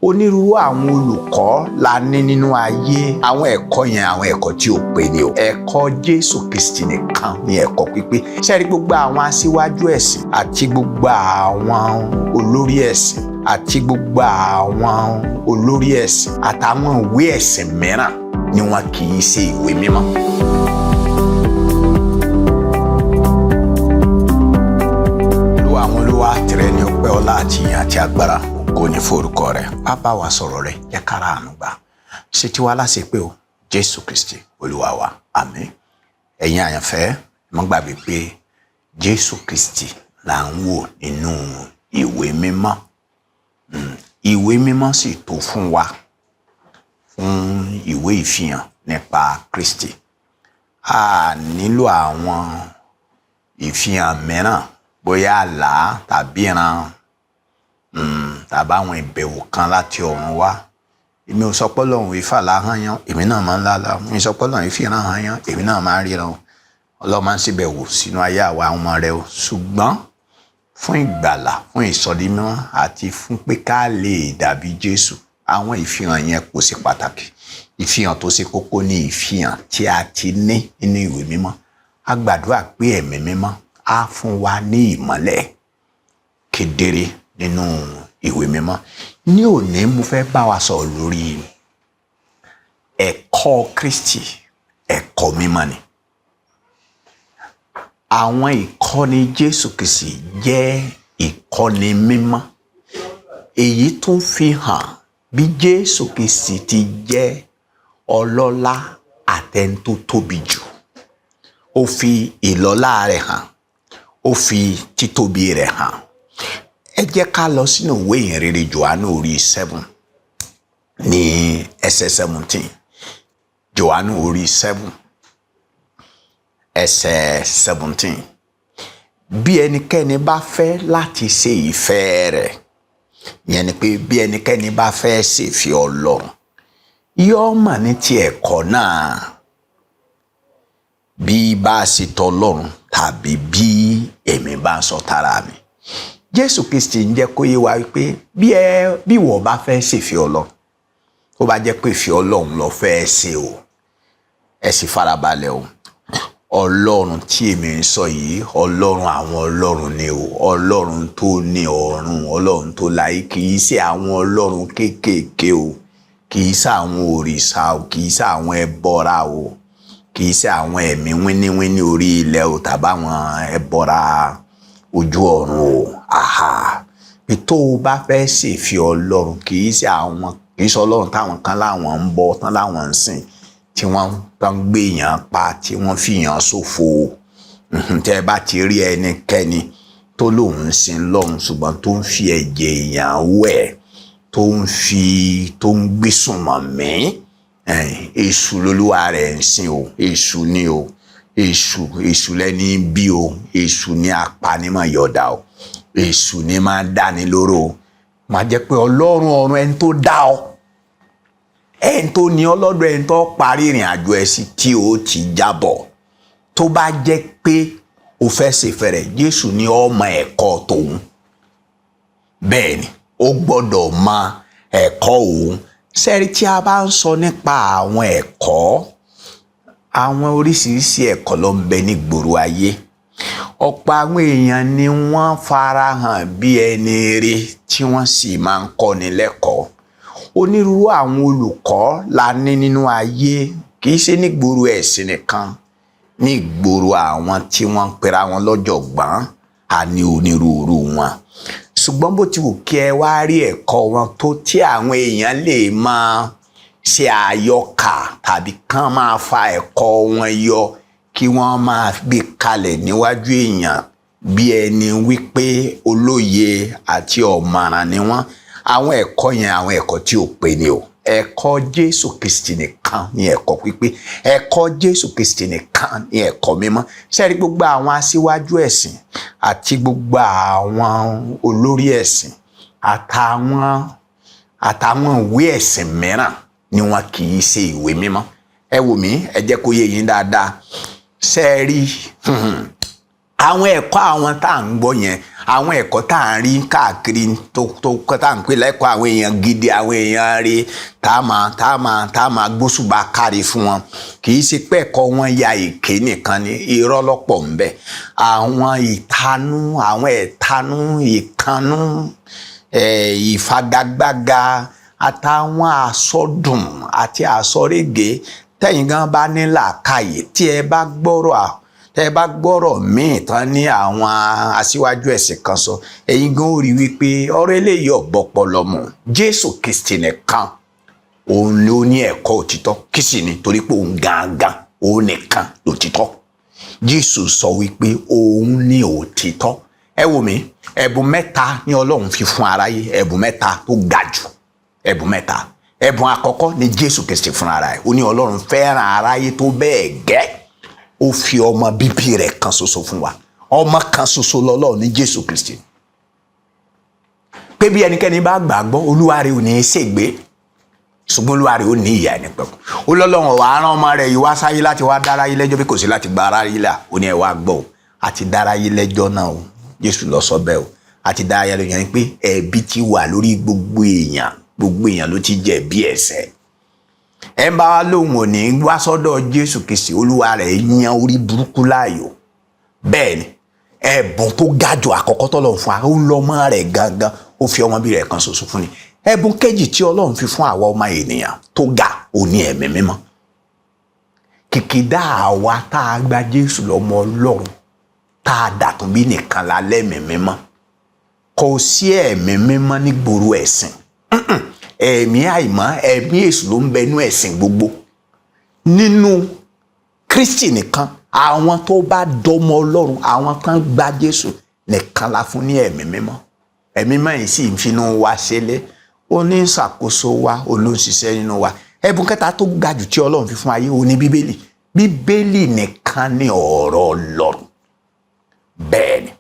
onírúurú àwọn olùkọ́ la ní nínú ayé. Àwọn ẹ̀kọ́ yẹn àwọn ẹ̀kọ́ tí ò pé ni o. Ẹ̀kọ́ Jésù Kristi nìkan ni ẹ̀kọ́ pípé. Ṣé rí gbogbo àwọn aṣíwájú ẹ̀sìn àti gbogbo àwọn olórí ẹ̀sìn àti gbogbo àwọn olórí ẹ̀sìn àtàwọn ìwé ẹ̀sìn mìíràn ni wọn kì í ṣe ìwé mímọ́. Tìrẹ ni ọpẹ́ ọlá àti ìyìn àti agbára ògo ni forúkọ rẹ̀. Wá bá wa sọ̀rọ̀ rẹ̀ jẹ́ kára àánú gbà. Ṣé tí wàá láṣẹ pé o Jésù Kristi Olúwa wa, àmín. Ẹ̀yin àyànfẹ́, mo gbàgbé pé Jésù Kristi là ń wò nínú ìwé mímọ́. Ìwé mímọ́ sì tó fún wa fún ìwé ìfihàn nípa Kristi. A nílò àwọn ìfihàn mìíràn, bóyá àlá tàbí ìran tàbí àwọn ìbẹ̀wò kan láti ọ̀run wá. Èmi ò sọ pé Ọlọ́run ìfàlà hàn yán, èmi náà máa ń lálàá. Mi sọ pé Ọlọ́run ìfìran hàn yán, èmi náà máa ń ríran. Ọlọ́run máa ń ṣèbẹ̀wò sínú ayé àwa ọmọ rẹ̀ o. Ṣùgbọ́n fún ìgbàlà, fún ìsọdimímọ́ àti fún pé ká lè dàbí Jésù, àwọn ìfihàn yẹn kò ṣe pàtàkì. Ìfihàn tó ṣe kókó ni ìfihàn tí a ti ní nínú ìwé mímọ́. A gbàdúrà pé ẹ̀mí mímọ́ á fún wa ní ìmọ́lẹ̀ kedere nínú ìwé mímọ́. Ní òní mo fẹ́ bá wa sọ̀rọ̀ lórí ẹ̀kọ́ Kristi, ẹ̀kọ́ mímọ́ ni. Àwọn ìkọ́ni Jésù Kristi jẹ́ ìkọ́ni mímọ́. Èyí tún fi hàn bí Jésù Kristi ti jẹ́ ọlọ́lá àtẹni tó tóbi jù. Ó fi ìlọ́lá rẹ̀ hàn, ó fi títóbi rẹ̀ hàn. Ẹ jẹ́ ká lọ sínú ìwé ìhìnrere Jòhánù orí 7 ní ẹsẹ̀ 17. Jòhánù orí 7 ẹsẹ̀ 17. Bí ẹnikẹ́ni bá fẹ́ láti ṣe ìfẹ́ rẹ̀, ìyẹn ni pé bí ẹnikẹ́ni bá fẹ́ ṣe ìfẹ́ Ọlọ́run, yóò mọ̀ ní ti ẹ̀kọ́ náà, bí bá ṣe tọ Ọlọ́run tàbí bí èmi bá sọ tara mi. Jésù Kristi ń jẹ́ kó yé wa wípé bí wọ́n bá fẹ́ ṣèfẹ́ Ọlọ́run, ó bá jẹ́ pé ìfẹ́ Ọlọ́run ló fẹ́ ṣe o, ẹ sì farabalẹ̀ o. Ọlọ́run tí èmi ń sọ yìí, Ọlọ́run àwọn Ọlọ́run ni o. Ọlọ́run tó ní ọ̀run, Ọlọ́run tó láyé, kì í ṣe àwọn Ọlọ́run kéékèèké o, kì í ṣe àwọn òrìṣà o, kì í ṣe àwọn ẹbọra o, kì í ṣe àwọn ẹ̀mí wíníwíní orí ilẹ̀ o tàbí àwọn ẹbọra ojú ọ̀run o. Bí tó o bá fẹ́ ṣèfẹ́ Ọlọ́run, kì í ṣe Ọlọ́run táwọn kan láwọn ń bọ tán láwọn ń sìn, tí wọ́n ń gbé èèyàn pa, tí wọ́n fi èèyàn ṣòfò. Tẹ́ ẹ bá ti rí ẹnikẹ́ni tó lóun ń sin lọ́run ṣùgbọ́n tó ń fi ẹ̀jẹ̀ èèyàn wẹ̀, tó ń gbé sùnmọ̀mí, èṣù lolúwa rẹ̀ ń sìn o. Èṣù ni o. Èṣù lẹ́ni bí o. Èṣù ni apanimọ̀ yọ̀dà o. Èṣù ni máa dáni lóró o. Máa jẹ́ pé Ọlọ́run ọ̀run, ẹni tó dá ọ, ẹni tó ní ọlọ́dọ̀, ẹni tó parí ìrìn àjò ẹ sí tí ó ti jábọ̀, tó bá jẹ́ pé o fẹ́ ṣèfẹ́ rẹ̀, Jésù ní ọmọ ẹ̀kọ́ tòun. Bẹ́ẹ̀ ni, ó gbọ́dọ̀ mọ ẹ̀kọ́ òun. Sẹ́rí tí a bá ń sọ nípa àwọn ẹ̀kọ́, àwọn oríṣiríṣi ẹ̀kọ́ ló ń bẹ ní gbòòrò ayé. Ọ̀pọ̀ àwọn èèyàn ni wọ́n farahàn bí ẹni ire tí wọ́n sì máa ń kọ́ni lẹ́kọ̀ọ́. Onírúurú àwọn olùkọ́ la ní nínú ayé, kì í ṣe ní gbòòrò ẹ̀sìn nìkan, ní gbòòrò àwọn tí wọ́n ń pera wọn lọ́jọ̀gbọ́n, a ní onírúurú wọn. Ṣùgbọ́n bó ti wù kí ẹ wá rí ẹ̀kọ́ wọn tó, tí àwọn èèyàn lè máa ṣe àyọkà tàbí kán máa fa ẹ̀kọ́ wọn yọ, kí wọ́n máa gbé kalẹ̀ níwájú èèyàn bí ẹni wípé olóye àti ọ̀mọ̀ràn ni wọ́n. Àwọn ẹ̀kọ́ yẹn àwọn ẹ̀kọ́ tí ò pé ni o. Ẹ̀kọ́ Jésù Kristi nìkan ni ẹ̀kọ́ pípé. Ẹ̀kọ́ Jésù Kristi nìkan ni ẹ̀kọ́ mímọ́. Ṣé rí gbogbo àwọn aṣíwájú ẹ̀sìn àti gbogbo àwọn olórí ẹ̀sìn àtàwọn ìwé ẹ̀sìn mìíràn ni wọn kì í ṣe ìwé mímọ́. Ẹ wò mí, ẹ jẹ́ kó yé yín dáadáa. Ṣé rí àwọn ẹ̀kọ́ àwọn tá à ń gbọ́ yẹn, àwọn ẹ̀kọ́ tá à ń rí káàkiri tó tá à ń pè lẹ́kọ̀ọ́ àwọn èèyàn gidi, àwọn èèyàn rí tá a máa gbóṣùbà kárí fún wọn, kì í ṣe pé ẹ̀kọ́ wọn ya èké nìkan ni, irọ́ lọ́pọ̀ ń bẹ. Àwọn ẹ̀tanú ìkanú ìfagagbága àtàwọn àsọdùn àti àsọrége tẹ̀yin gan bá ní làákàyè tí ẹ bá gbọ́rọ̀ míì tán ní àwọn aṣíwájú ẹ̀sìn kan sọ, ẹ̀yin gan ó rí wípé ọ̀rọ̀ eléyìí ọ̀bọ̀pọlọ mu. Jésù Kristi nìkan òun ló ní ẹ̀kọ́ òtítọ́, kí sì ni torí pé òun gangan òun nìkan lòtítọ́. Jésù sọ wípé òun ní òtítọ́. Ẹ wò mí, ẹ̀bùn mẹ́ta ni Ọlọ́run fi fún aráyé, ẹ̀bùn mẹ́ta tó ga jù, ẹ̀bùn mẹ́ta. Ẹ̀bùn àkọ́kọ́ ni Jésù Kristi fún ara ẹ̀. Ó ní Ọlọ́run fẹ́ràn aráyé tó bẹ́ẹ̀ gẹ́, ó fi ọmọ bíbí rẹ̀ kan ṣoṣo fún wa. Ọmọ kan ṣoṣo lọ́lọ́run ní Jésù Kristi. Pé bí ẹnikẹ́ni bá gbàgbọ́, olúwa rẹ̀ ò ní í ṣègbé, ṣùgbọ́n olúwa rẹ̀ ò ní ìyà nípẹ̀kun. Ó lọ́lọ́run wá rán ọmọ rẹ̀ yìí wá sáyé láti wá dáráyé lẹ́jọ́ bí kò sí láti gba aráyé là. Ó ní ẹ wá gbọ́ o, àti dáráyé lẹ́jọ́ náà o. Jésù ló sọ bẹ́ẹ̀ o. Àti dáráyé lẹ́jọ́ yẹn pé ẹ̀bi ti wà lórí gbogbo èèyàn ló ti jẹ̀bi ẹ̀ṣẹ̀. Ẹ bá wá lóhùn òní wá sọ́dọ̀ Jésù Kristi, olúwa rẹ̀ yan orí burúkú láàyò. Bẹ́ẹ̀ ni ẹ̀bùn tó ga jù àkọ́kọ́ tọ́lọ́run fún wa, ó ń lọ́mọ rẹ̀ gangan, ó fi ọmọ bí rẹ̀ kan ṣoṣo fún ni. Ẹ̀bùn kejì tí Ọlọ́run fi fún àwa ọmọ ènìyàn tó ga, ó ní ẹ̀mí mímọ́. Kìkìdá àwa tá a gba Jésù lọ́mọ Ọlọ́run, tá a dàtún bí nìkan la lẹ́mí mímọ́. Kò sí ẹ̀mí mímọ́ ní gbòòrò ẹ̀sìn. Ẹ̀mí àìmọ́, ẹ̀mí èṣù ló ń bẹ nínú ẹ̀sìn gbogbo. Nínú Kristi nìkan, àwọn tó bá dọmọ Ọlọ́run, àwọn kan gba Jésù nìkan la fún ní ẹ̀mí mímọ́. Ẹ̀mí mímọ́ yìí sì ń finú wa ṣẹlẹ̀, ó ní ìṣàkóso wa, ó ló ń ṣiṣẹ́ nínú wa. Ẹ̀bùn kẹta tó ga jù tí Ọlọ́run fi fún ayé, ó ní Bíbélì. Bíbélì nìkan ni ọ̀rọ̀ Ọlọ́run. Bẹ́ẹ̀ ni,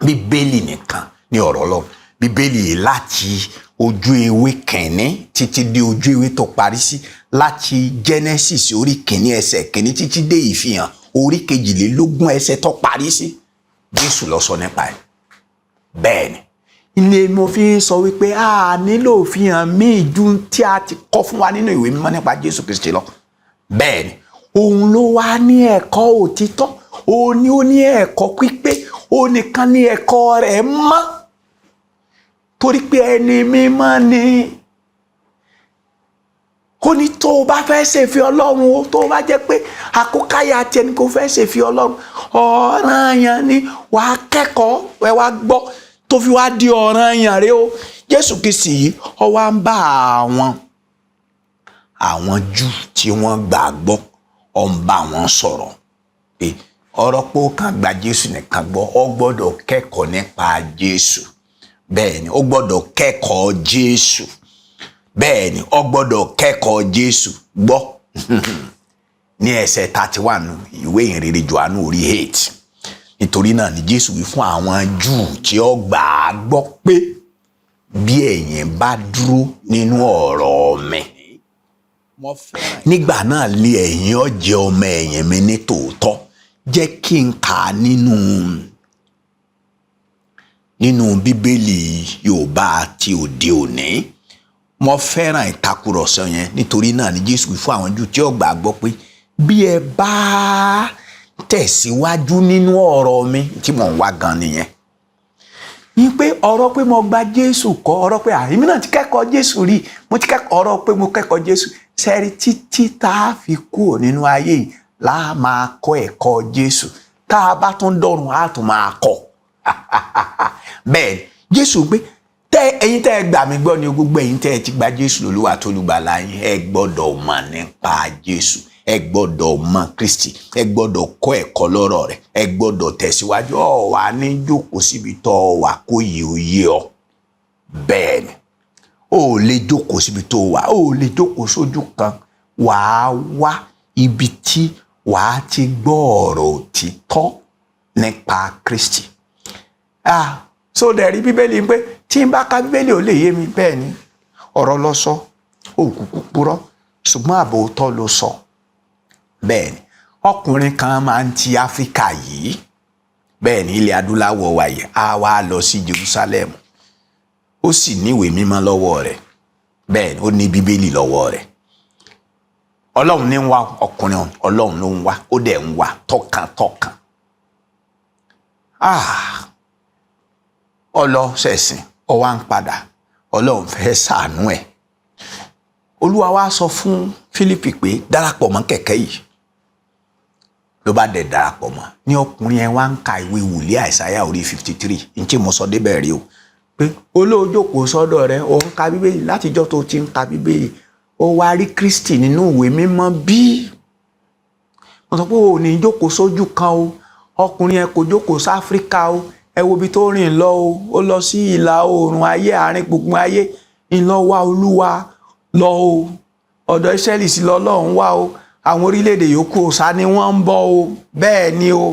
Bíbélì nìkan ni ọ̀rọ̀ Ọlọ́run. Bíbélì láti ojú ewé kìíní títí dé ojú ewé tó parí sí, láti Genesis orí kìíní ẹsẹ̀ kìíní títí dé ìfihàn orí 22 ẹsẹ̀ tó parí sí, Jésù ló sọ nípa ẹ̀. Bẹ́ẹ̀ ni, ilé mo fi sọ wípé a nílò ìfihàn míì ju tí a ti kọ́ fún wa nínú ìwé mímọ́ nípa Jésù Kristi lọ. Bẹ́ẹ̀ ni, òun ló wá ní ẹ̀kọ́ òtítọ́, ó ní ẹ̀kọ́ pípé, ó nìkan ní ẹ̀kọ́ rẹ̀ mọ́. Torí pé ẹni mímọ́ ni. Ó ní tó o bá fẹ́ ṣèfẹ́ Ọlọ́run o, tó o bá jẹ́ pé àkókáyà tiẹ̀ ni kò fẹ́ ṣèfẹ́ Ọlọ́run, ọ̀ranyàn ni wàá kẹ́kọ̀ọ́ ẹ wá gbọ́ tó fi wá di ọ̀ranyàn rẹ o. Jésù Kristi yìí ó wá ń bá àwọn Júù tí wọ́n gbàgbọ́, ó ń bá wọn sọ̀rọ̀ pé ọ̀rọ̀ pé ó kàn gba Jésù nìkan gbọ́, ó gbọ́dọ̀ kẹ́kọ̀ọ́ nípa Jésù. Bẹ́ẹ̀ ni, ó gbọ́dọ̀ kẹ́kọ̀ọ́ Jésù. Bẹ́ẹ̀ ni, ó gbọ́dọ̀ kẹ́kọ̀ọ́ Jésù gbọ́. Ní ẹsẹ̀ 31 ìwé ìhìnrere Jòhánù orí 8. Nítorí náà ni Jésù wí fún àwọn Júù tí ó gbà á gbọ́ pé bí ẹ̀yin bá dúró nínú ọ̀rọ̀ mi, nígbà náà lé ẹ̀yin ó jẹ́ ọmọ ẹ̀yìn mi ní tòótọ́. Jẹ́ kí n kà á nínú Bíbélì Yorùbá àti òde òní. Mo fẹ́ràn ìtakùrọ̀sọ yẹn. Nítorí náà ni Jésù wí fún àwọn Júù tí ó gbà á gbọ́ pé bí ẹ bá tẹ̀síwájú nínú ọ̀rọ̀ mi, tí mò ń wá gan nìyẹn. Ní pé ọ̀rọ̀ pé mo gba Jésù kọ́, ọ̀rọ̀ pé èmi náà ti kẹ́kọ̀ọ́ Jésù rí, mo ti kẹ́kọ̀ọ́ ọ̀rọ̀ pé mo kẹ́kọ̀ọ́ Jésù. Sẹ́rí títí tá a fi kúrò nínú ayé yìí la máa kọ́ ẹ̀kọ́ Jésù. Tá a bá tún dọ̀run á tún máa kọ́. Bẹ́ẹ̀ Jésù gbé ẹ̀yin tẹ́ ẹ gbà mí gbọ́ ni gbogbo ẹ̀yin tẹ́ ẹ ti gba Jésù lólúwa tó lùgbàlà yín, ẹ gbọ́dọ̀ mọ̀ nípa Jésù, ẹ gbọ́dọ̀ mọ̀ Kristi, ẹ gbọ́dọ̀ kọ́ ẹ̀kọ́ lọ́rọ̀ rẹ̀, ẹ gbọ́dọ̀ tẹ̀síwájú. Ó wà ní jókòó síbi tó wà kó yé ọ. Bẹ́ẹ̀ ni, ó lè jókòó síbi tó wà, ó lè jókòó sójú kan. Wàá wá ibi tí wàá ti gbọ́ ọ̀rọ̀ òtítọ́ nípa Kristi. So dẹ̀rí Bíbélì pé tí n bá ka Bíbélì ò lè yé mi. Bẹ́ẹ̀ ni, ọ̀rọ̀ ló sọ, òkùnkùn purọ́, ṣùgbọ́n àbò òótọ́ ló sọ. Bẹ́ẹ̀ ni, ọkùnrin kan máa ń ti Áfíríkà yìí, bẹ́ẹ̀ ni ilẹ̀ adúláwọ̀ wa yìí á wá lọ sí Jerusalem ó sì ní ìwé mímọ́ lọ́wọ́ rẹ̀ bẹ́ẹ̀ ni ó ní bíbélì lọ́wọ́ rẹ̀ ọlọ́run ní ń wá ọkùnrin ọlọ́run ló ń wá ó dẹ̀ ń wá tọkàntọkàn ọlọ́sẹ̀sìn ó wá ń padà ọlọ́run fẹ́ ṣàánú ẹ̀ olúwa wá sọ fún Fílípì pé darapọ̀ mọ́ kẹ̀kẹ́ yìí ló bá dẹ̀ darapọ̀ mọ́ ní ọkùnrin ẹ̀ wá ń ka ìwé wòlíì Àìsáyà orí 53 ní tí mo sọ débẹ̀ rí o pé olóòjókòó sọ́dọ̀ rẹ̀ ó ń ka bíbélì látijọ́ tó ti ń ka bíbélì ó wá rí Kristi nínú ìwé mímọ́ bí wọ́n sọ pé ò ní jókòó sójú kan o ọkùnrin ẹ̀ kò jókòó sí Áfíríkà o ẹ wo ibi tó rìn lọ o ó lọ sí ìlà oòrùn ayé àárín gbùngbùn ayé ńlọ wá Olúwa lọ o ọ̀dọ̀ Ísírẹ́lì sí lọ́lọ́run wá o àwọn orílẹ̀-èdè yòókù ọ̀sá ni wọ́n ń bọ̀ o bẹ́ẹ̀ ni o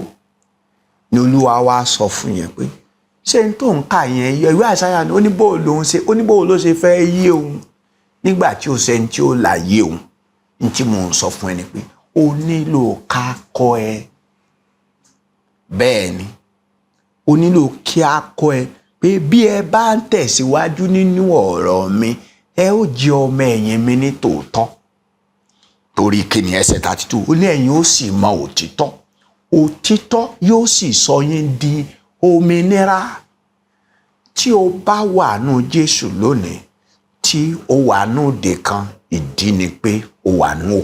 ni Olúwa wá sọ fún yẹn pé ṣé n tó ń kà yẹn ìwé Àìsáyà ni ó ní bó ló ṣe fẹ́ yé òun nígbà tí ó sẹ́ni tí ó là yé òun ní tí mò ń sọ fún ẹni pé o nílò ká kọ́ ẹ bẹ́ẹ̀ ni o nílò kí a kọ́ ẹ pé bí ẹ bá ń tẹ̀síwájú nínú ọ̀rọ̀ mi ẹ ó jẹ́ ọmọ ẹ̀yìn mi ní tòótọ́ torí kíni ẹsẹ̀ 32 ó ní ẹ̀yin ó sì mọ òtítọ́ òtítọ́ yóò sì sọ yín di òmìnira tí o bá wà nù Jésù lónìí tí o wà nù òde kan ìdí ni pé o wà nù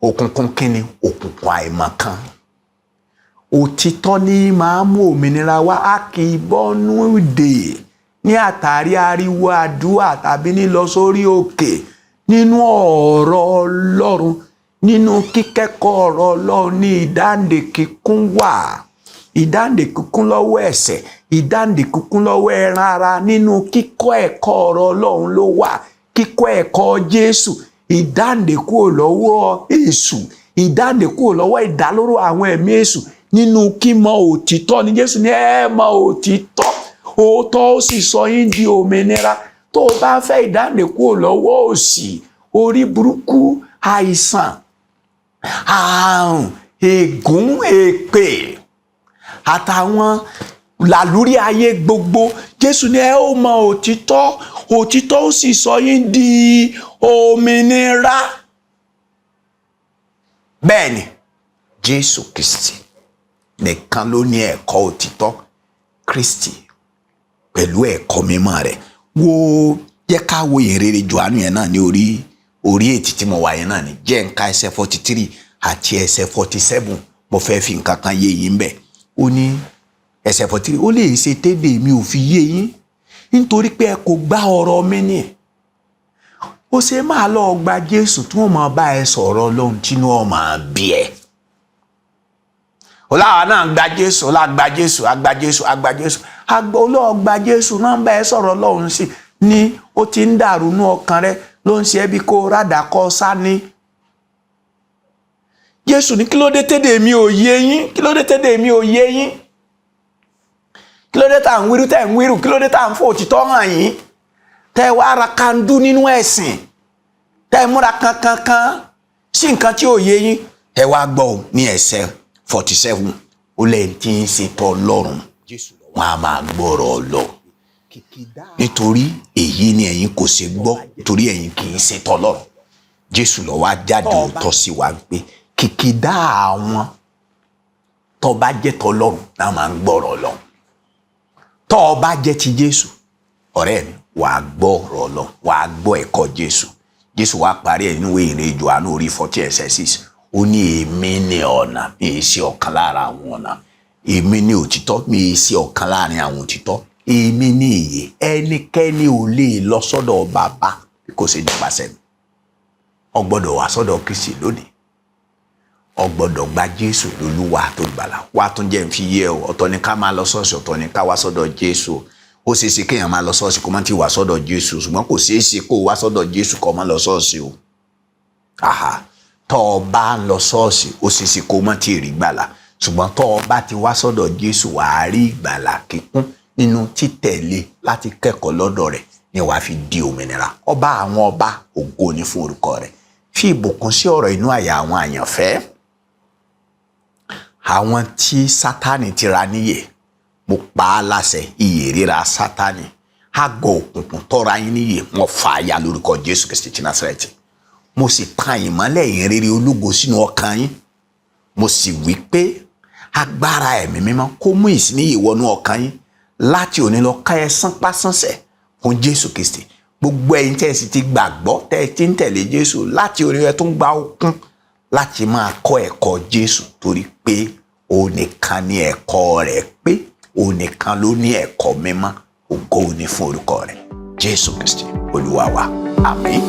òkùnkùn kíni òkùnkùn àìmọ̀kan òtítọ́ ní máa mú òmìnira wá a kì í bọ́nú ìdè ní àtàrí ariwo àdúrà tàbí nílọ sórí òkè nínú ọ̀rọ̀ Ọlọ́run nínú kíkẹ́kọ̀ọ́ ọ̀rọ̀ Ọlọ́run ní ìdáǹdè kíkún wà ìdáǹdè kíkún lọ́wọ́ ẹ̀ṣẹ̀ ìdáǹdè kíkún lọ́wọ́ ẹran ara nínú kíkọ́ ẹ̀kọ́ ọ̀rọ̀ Ọlọ́run ló wà kíkọ́ ẹ̀kọ́ Jésù ìdáǹdè kúrò lọ́wọ́ èṣù ìdáǹdè kúrò lọ́wọ́ ìdálóró àwọn ẹ̀mí èṣù nínú kí mọ òtítọ́ ni Jésù ní ẹ mọ òtítọ́ òótọ́ ó sì sọ yín di òmìnira tó o bá fẹ́ ìdáǹdè kúrò lọ́wọ́ òṣì orí burúkú àìsàn àrùn ègún èpè àtàwọn làlúrí ayé gbogbo Jésù ní ẹ ó mọ òtítọ́ òtítọ́ ó sì sọ yín di òmìnira bẹ́ẹ̀ ni Jésù Kristi nìkan ló ní ẹ̀kọ́ òtítọ́ Kristi pẹ̀lú ẹ̀kọ́ mímọ́ rẹ̀ wo jẹ́ ká wo ìrere Jòhánù yẹn náà ní orí ètí tí mo wà yẹn náà ní jẹ́ n ka ẹsẹ̀ 43 àti ẹsẹ̀ 47 mo fẹ́ fi nǹkan kan yé yín bẹ́ẹ̀ ó ní ẹsẹ̀ 43 ó lè ṣe tédè mi ò fi yé yín nítorí pé ẹ kò gbá ọ̀rọ̀ mi ni ó ṣe máa lọ gba Jésù tí wọ́n máa bá ẹ sọ̀rọ̀ Ọlọ́run tí wọ́n máa bí ẹ ọláwa náà gba Jésù ọlágbà Jésù àgbà Jésù àgbà Jésù àgbà olóògbà Jésù náà ń bá ẹ sọ̀rọ̀ Ọlọ́run sí ni ó ti ń dàrú nú ọkàn rẹ ló ń ṣe bí kó rádà kọ sání Jésù ní kí ló dé tédè mi ò yé yín kí ló dé tédè mi ò yé yín kí ló dé tá à ń wíru tẹ́ ń wíru kí ló dé tá à ń fò òtítọ́ hàn yín tẹ́ wá ara kandú nínú ẹ̀sìn tẹ́ múra kankankan sí nǹkan tí ò yé yín ẹ wá gbọ́ ní ẹsẹ̀ 47 ó lẹ́yìn tí ń ṣe tọ́ Ọlọ́run wọn a máa gbọ́rọ̀ lọ nítorí èyí ni ẹ̀yin kò ṣe gbọ́ torí ẹ̀yin kì í ṣe tọ́ Ọlọ́run Jésù ló wá jáde òótọ́ sí wa pé kìkìdá àwọn tó bá jẹ́ tọ́ Ọlọ́run náà máa ń gbọ́rọ̀ lọ tó bá jẹ́ ti Jésù ọ̀rẹ́ mi wàá gbọ́ ọ̀rọ̀ lọ wàá gbọ́ ẹ̀kọ́ Jésù wá parí ẹ̀ nínú ìrìn Jòhánù orí 40 ẹsẹ̀ 6 ó ní èmi ní ọ̀nà mi ì ṣe ọ̀kan lára àwọn ọ̀nà èmi ní òtítọ́ mi ì ṣe ọ̀kan láàrin àwọn òtítọ́ èmi ní ìyè ẹnikẹ́ni ò lè lọ sọ́dọ̀ bàbá kò sí nípasẹ̀ mi o gbọ́dọ̀ wá sọ́dọ̀ Kristi lónìí o gbọ́dọ̀ gba Jésù lólúwa tó gbàlà wá tún jẹ́ ń fi yé ọ ọ̀tọ̀ ni ká máa lọ ṣọ́ọ̀ṣì ọ̀tọ̀ ni ká wá sọ́dọ̀ Jésù ó ṣeé ṣe kéèyàn máa lọ ṣọ́ọ̀ṣì kó má ti wá sọ́dọ̀ Jésù ṣùgbọ́n kò ṣeé ṣe kó wá sọ́dọ̀ Jésù kó má lọ ṣọ́ọ̀ṣì o tọ́ ọ bá ń lọ ṣọ́ọ̀ṣì ó ṣeé ṣe kó má ti rí gbàlà ṣùgbọ́n tọ́ ọ bá ti wá sọ́dọ̀ Jésù wàá rí ìgbàlà kíkún nínú títẹ̀lé láti kẹ́kọ̀ọ́ lọ́dọ̀ rẹ̀ ni wàá fi di òmìnira ọba àwọn ọba ògo ni fún orúkọ rẹ̀ fi ìbùkún sí ọ̀rọ̀ inú àyà àwọn àyànfẹ́ àwọn tí Sátánì ti ra níyè, mo pa á láṣẹ ìyè ríra Sátánì, àgọ́ òkùnkùn tọ́ra yín níyè, wọ́n fà á ya lórúkọ Jésù Kristi ti Násárẹ́tì. Mo sì tan ìmọ́lẹ̀ ìhìnrere ológo sínú ọkàn yín. Mo sì wí pé agbára ẹ̀mí mímọ́ kó mú ìsíníyè wọnú ọkàn yín láti òní lọ ká ẹ sánpásánṣẹ́ fún Jésù Kristi. Gbogbo ẹ̀yin tẹ́ ẹ sì ti gbàgbọ́, tẹ́ ẹ ti ń tẹ̀lé Jésù, láti òní ẹ tó ń gba okun láti máa kọ́ ẹ̀kọ́ Jésù, torí pé òun nìkan ni ẹ̀kọ́ rẹ̀ pé, òun nìkan ló ní ẹ̀kọ́ mímọ́. Ògo ni fún orúkọ rẹ̀, Jésù Kristi Olúwa wa. Àmín.